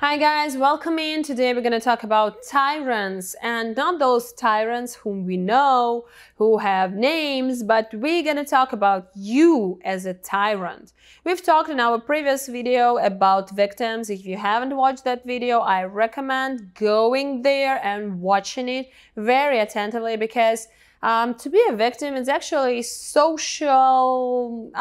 Hi guys, welcome in. Today we're going to talk about tyrants, and not those tyrants whom we know, who have names, but we're going to talk about you as a tyrant. We've talked in our previous video about victims. If you haven't watched that video, I recommend going there and watching it very attentively, because to be a victim is actually socially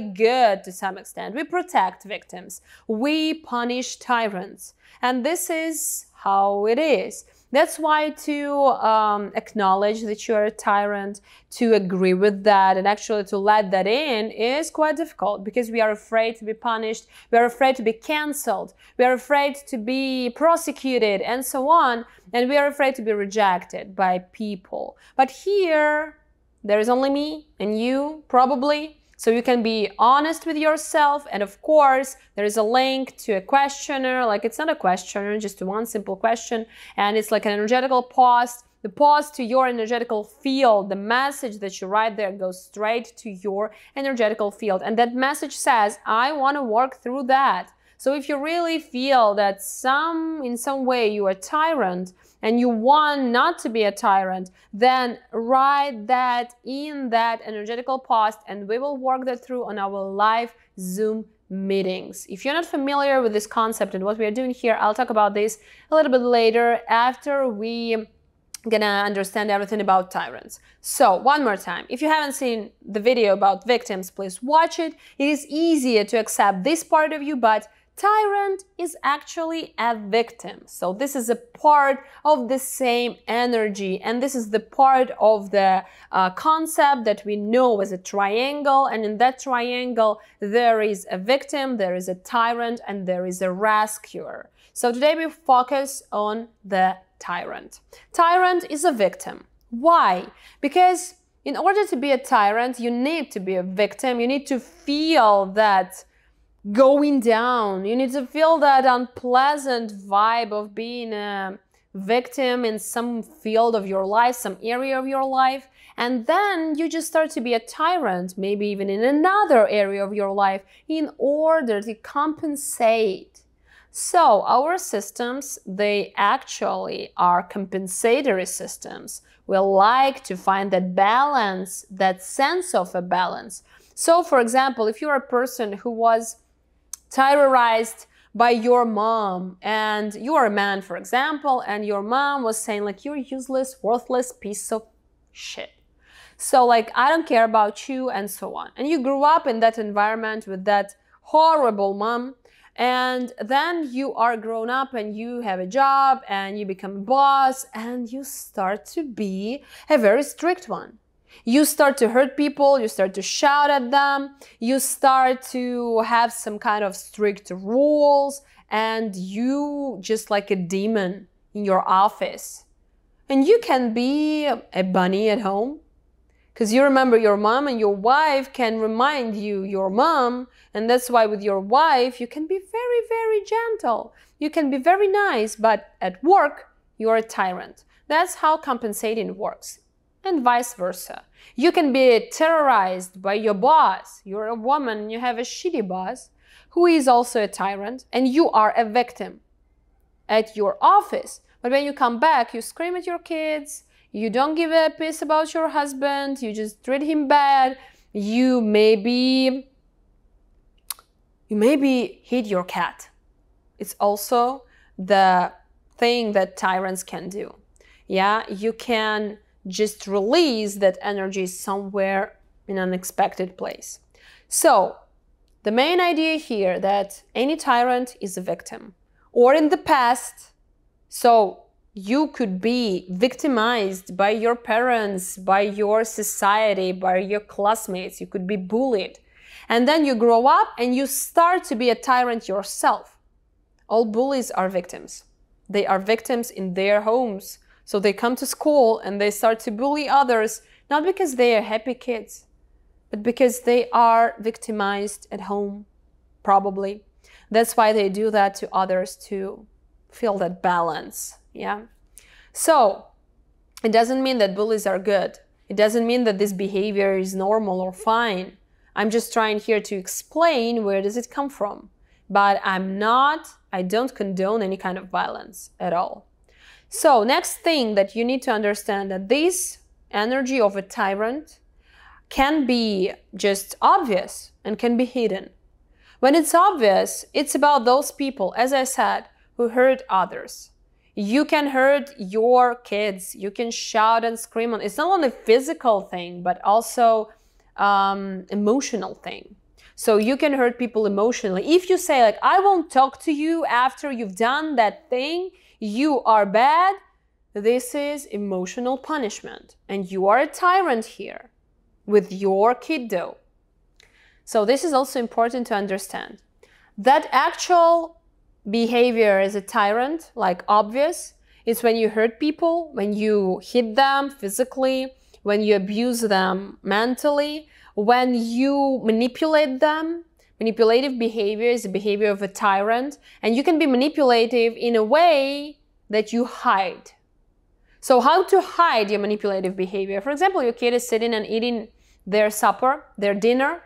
good to some extent. We protect victims. We punish tyrants. And this is how it is. That's why to acknowledge that you're a tyrant, to agree with that, and actually to let that in is quite difficult, because we are afraid to be punished, we are afraid to be cancelled, we are afraid to be prosecuted, and so on, and we are afraid to be rejected by people. But here, there is only me and you, probably. So you can be honest with yourself, and of course there is a link to a questionnaire. Like, it's not a questionnaire, just one simple question, and it's like an energetical pause. The pause to your energetical field, the message that you write there goes straight to your energetical field, and that message says, I want to work through that. So if you really feel that in some way you are a tyrant and you want not to be a tyrant, then write that in that energetical post, and we will work that through on our live Zoom meetings. If you're not familiar with this concept and what we are doing here, I'll talk about this a little bit later after we gonna understand everything about tyrants. So one more time, if you haven't seen the video about victims, please watch it. It is easier to accept this part of you, but tyrant is actually a victim. So this is a part of the same energy, and this is the part of the concept that we know as a triangle, and in that triangle there is a victim, there is a tyrant, and there is a rescuer. So today we focus on the tyrant. Tyrant is a victim. Why? Because in order to be a tyrant, you need to be a victim. You need to feel that going down. You need to feel that unpleasant vibe of being a victim in some field of your life, some area of your life. And then you just start to be a tyrant, maybe even in another area of your life, in order to compensate. So our systems, they actually are compensatory systems. We like to find that balance, that sense of a balance. So for example, if you're a person who was terrorized by your mom, and you are a man, for example, and your mom was saying like, you're useless, worthless piece of shit. So like, I don't care about you, and so on. And you grew up in that environment with that horrible mom. And then you are grown up and you have a job and you become a boss and you start to be a very strict one. You start to hurt people, you start to shout at them, you start to have some kind of strict rules, and you just like a demon in your office. And you can be a bunny at home, because you remember your mom, and your wife can remind you your mom, and that's why with your wife you can be very, very gentle. You can be very nice, but at work you're a tyrant. That's how compensating works, and vice versa. You can be terrorized by your boss. You're a woman and you have a shitty boss who is also a tyrant, and you are a victim at your office. But when you come back, you scream at your kids, you don't give a piss about your husband, you just treat him bad, you maybe hit your cat. It's also the thing that tyrants can do. Yeah, you can just release that energy somewhere in an unexpected place. So the main idea here that any tyrant is a victim, or in the past. So you could be victimized by your parents, by your society, by your classmates. You could be bullied. And then you grow up and you start to be a tyrant yourself. All bullies are victims. They are victims in their homes. So they come to school and they start to bully others, not because they are happy kids, but because they are victimized at home, probably. That's why they do that to others, to feel that balance. Yeah. So it doesn't mean that bullies are good. It doesn't mean that this behavior is normal or fine. I'm just trying here to explain where does it come from. But I'm not I don't condone any kind of violence at all. So next thing that you need to understand, that this energy of a tyrant can be just obvious and can be hidden. When it's obvious, it's about those people, as I said, who hurt others. You can hurt your kids. You can shout and scream. It's not only a physical thing, but also emotional thing. So you can hurt people emotionally. If you say like, I won't talk to you after you've done that thing, you are bad, this is emotional punishment. And you are a tyrant here with your kiddo. So this is also important to understand. That actual behavior as a tyrant, like obvious, is when you hurt people, when you hit them physically, when you abuse them mentally, when you manipulate them. Manipulative behavior is the behavior of a tyrant, and you can be manipulative in a way that you hide. So how to hide your manipulative behavior? For example, your kid is sitting and eating their supper, their dinner,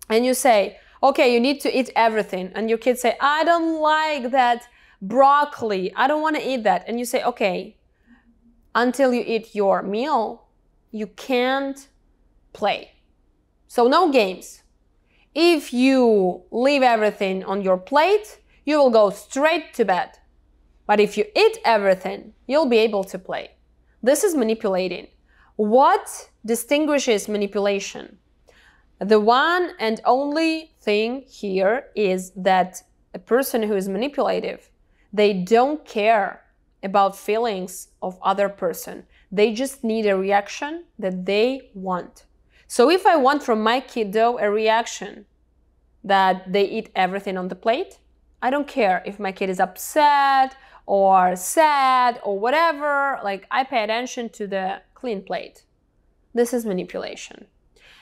and you say, okay, you need to eat everything. And your kids say, I don't like that broccoli. I don't want to eat that. And you say, okay, until you eat your meal, you can't play. So no games. If you leave everything on your plate, you will go straight to bed. But if you eat everything, you'll be able to play. This is manipulating. What distinguishes manipulation? The one and only thing here is that a person who is manipulative, they don't care about feelings of other person. They just need a reaction that they want. So if I want from my kiddo a reaction that they eat everything on the plate, I don't care if my kid is upset or sad or whatever, like I pay attention to the clean plate. This is manipulation.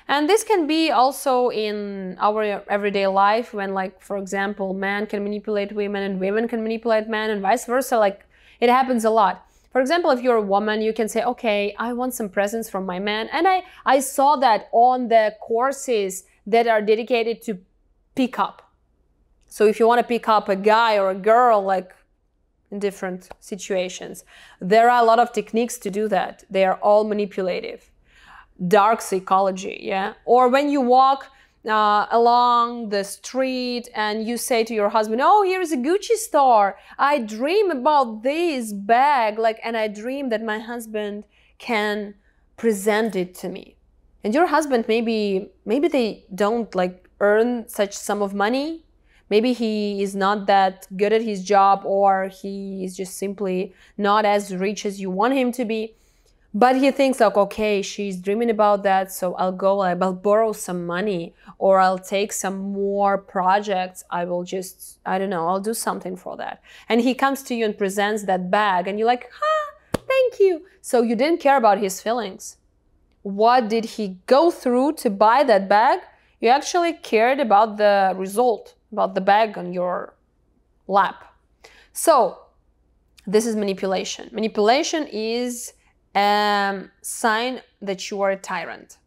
And this can be also in our everyday life when, like, for example, men can manipulate women and women can manipulate men and vice versa. Like, it happens a lot. For example, if you're a woman, you can say, okay, I want some presents from my man. And I saw that on the courses that are dedicated to pick up. So if you want to pick up a guy or a girl, like in different situations, there are a lot of techniques to do that. They are all manipulative. Dark psychology, yeah? Or when you walk along the street and you say to your husband, oh, here's a Gucci store. I dream about this bag, like, and I dream that my husband can present it to me. And your husband, maybe they don't like earn such sum of money. Maybe he is not that good at his job, or he is just simply not as rich as you want him to be. But he thinks like, okay, she's dreaming about that, so I'll borrow some money, or I'll take some more projects. I will just, I don't know, I'll do something for that. And he comes to you and presents that bag, and you're like, thank you. So you didn't care about his feelings. What did he go through to buy that bag? You actually cared about the result, about the bag on your lap. So this is manipulation. Manipulation is sign that you are a tyrant.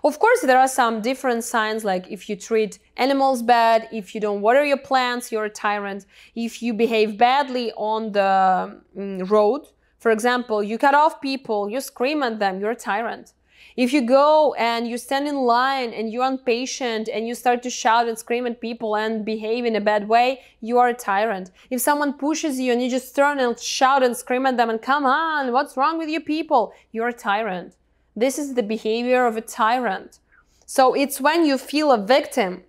Of course, there are some different signs, like if you treat animals bad, if you don't water your plants, you're a tyrant. If you behave badly on the road, for example, you cut off people, you scream at them, you're a tyrant. If you go and you stand in line and you're impatient and you start to shout and scream at people and behave in a bad way, you are a tyrant. If someone pushes you and you just turn and shout and scream at them and come on, what's wrong with you people? You're a tyrant. This is the behavior of a tyrant. So it's when you feel a victim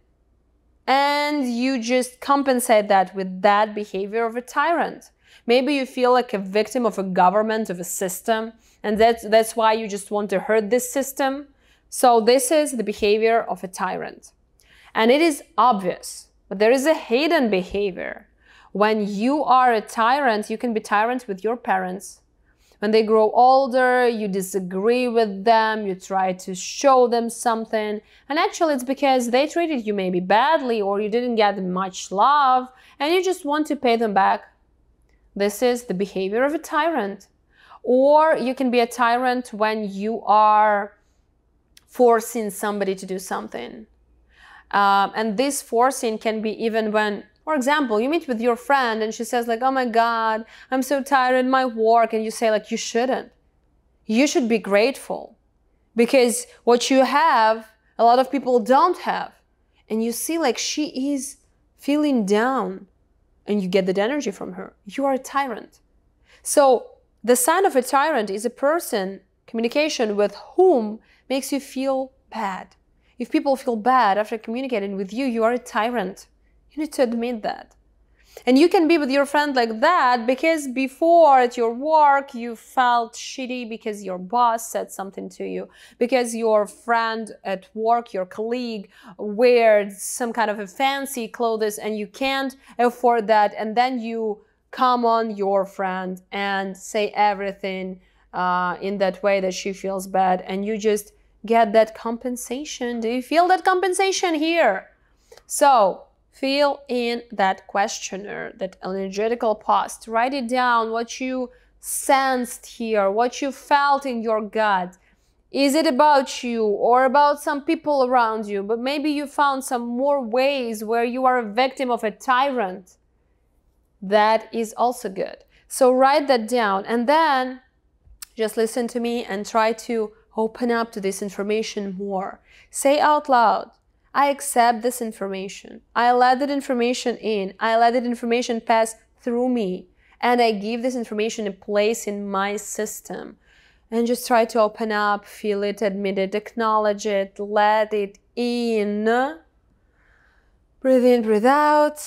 and you just compensate that with that behavior of a tyrant. Maybe you feel like a victim of a government, of a system, and that's why you just want to hurt this system. So this is the behavior of a tyrant. And it is obvious, but there is a hidden behavior. When you are a tyrant, you can be tyrant with your parents. When they grow older, you disagree with them, you try to show them something. And actually it's because they treated you maybe badly, or you didn't get much love, and you just want to pay them back. This is the behavior of a tyrant. Or you can be a tyrant when you are forcing somebody to do something. And this forcing can be even when For example, you meet with your friend and she says like, oh my God, I'm so tired in my work. And you say like, you shouldn't. You should be grateful because what you have, a lot of people don't have. And you see like she is feeling down and you get that energy from her. You are a tyrant. So the sign of a tyrant is a person, communication with whom makes you feel bad. If people feel bad after communicating with you, you are a tyrant. You need to admit that. And you can be with your friend like that because before at your work you felt shitty because your boss said something to you, because your friend at work, your colleague, wears some kind of a fancy clothes and you can't afford that, and then you come on your friend and say everything in that way that she feels bad, and you just get that compensation. Do you feel that compensation here? So fill in that questionnaire, that energetical post. Write it down, what you sensed here, what you felt in your gut. Is it about you or about some people around you? But maybe you found some more ways where you are a victim of a tyrant. That is also good. So write that down and then just listen to me and try to open up to this information more. Say out loud, I accept this information. I let that information in. I let that information pass through me. And I give this information a place in my system. And just try to open up, feel it, admit it, acknowledge it, let it in. Breathe in, breathe out.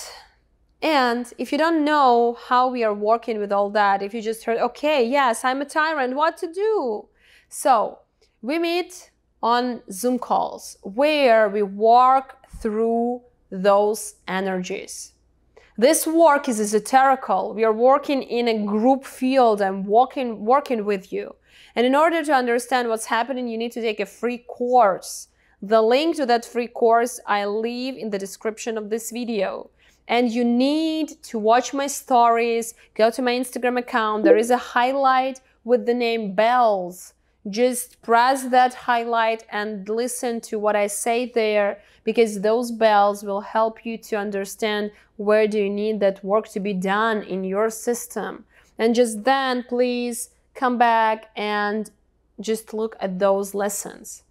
And if you don't know how we are working with all that, if you just heard, okay, yes, I'm a tyrant, what to do? So we meet on Zoom calls where we work through those energies. This work is esoterical. We are working in a group field and working with you. And in order to understand what's happening, you need to take a free course. The link to that free course I leave in the description of this video. And you need to watch my stories, go to my Instagram account. There is a highlight with the name bells. Just press that highlight and listen to what I say there, because those bells will help you to understand where do you need that work to be done in your system. And just then, please come back and just look at those lessons.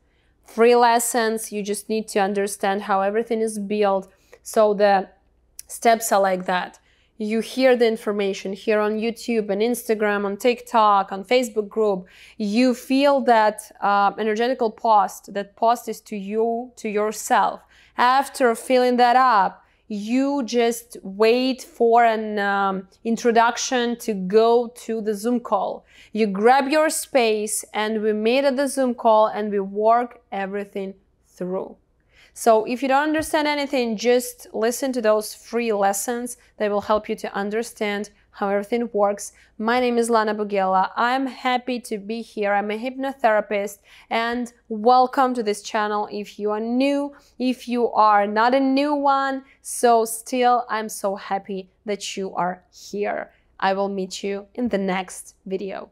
Free lessons, you just need to understand how everything is built. So the steps are like that. You hear the information here on YouTube and Instagram, on TikTok, on Facebook group. You feel that energetical post. That post is to you, to yourself. After filling that up, you just wait for an introduction to go to the Zoom call. You grab your space and we meet at the Zoom call and we work everything through. So if you don't understand anything, just listen to those free lessons. They will help you to understand how everything works. My name is Lana Bugela. I'm happy to be here. I'm a hypnotherapist, and welcome to this channel if you are new, if you are not a new one. So still, I'm so happy that you are here. I will meet you in the next video.